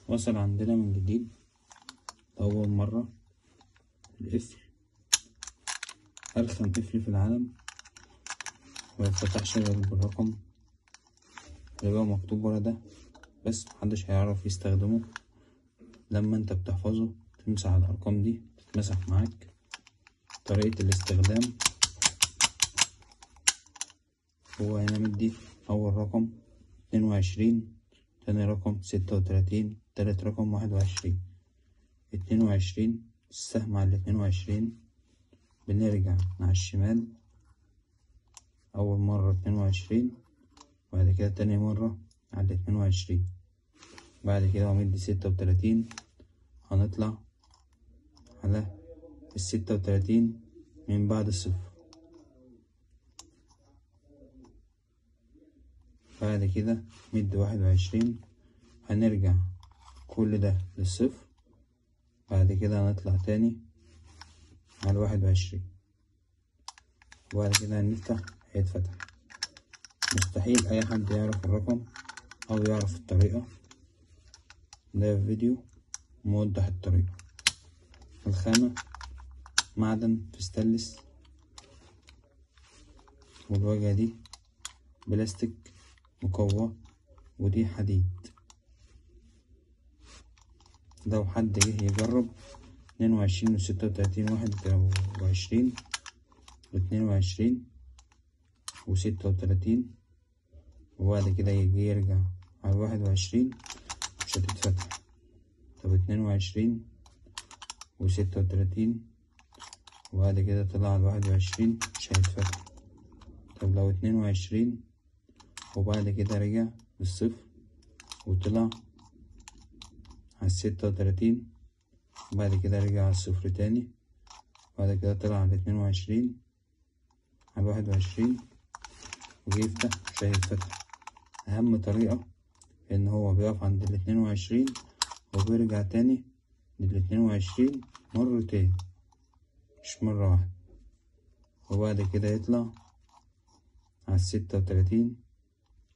وصل عندنا من جديد لأول مرة القفل، أرخم قفل في العالم، ميتفتحش غير بالرقم اللي بقى مكتوب ورا ده، بس محدش هيعرف يستخدمه. لما انت بتحفظه تمسح الأرقام دي تتمسح معاك. طريقة الاستخدام، هو هنا مدي أول رقم 22، تاني رقم 36، تالت رقم 21. 22 السهم على 22 بنرجع مع الشمال أول مرة 22، وبعد كده تاني مرة على 22. بعد كده هو مدي 36، هنطلع على 36 من بعد الصفر. بعد كده مدي 21، هنرجع كل ده للصفر. بعد كده هنطلع تاني على 21، وبعد كده هنفتح هيتفتح. مستحيل أي حد يعرف الرقم أو يعرف الطريقة. ده فيديو موضح الطريقة. الخامة معدن ستانلس، والواجهة دي بلاستيك مقوى، ودي حديد. لو حد جه يجرب 22 و36 21 و22 و36 وبعد كده يجي يرجع على 21 مش هتتفتح. طب 22 و36 وبعد كده طلع على 21 مش هيتفتح. طب لو 22 وبعد كده رجع للصفر وطلع على 36 وبعد كده رجع على الصفر تاني، وبعد كده طلع على 22 على 21 وجه يفتح مش هيتفتح. أهم طريقة إن هو بيقف عند 22 وبيرجع تاني لل22 مرتين مش مرة واحدة، وبعد كده يطلع على 36،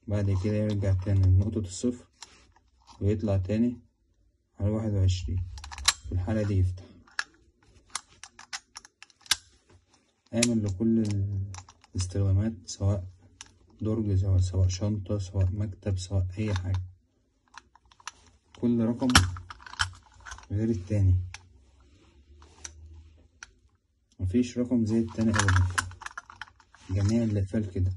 بعد كده يرجع تاني لنقطة الصفر ويطلع تاني على 21. في الحالة دي يفتح. آمن لكل الاستخدامات، سواء درج، سواء شنطة، سواء مكتب، سواء أي حاجة. كل رقم غير التاني، مفيش رقم زي التاني أبدا. جميع الأقفال كده.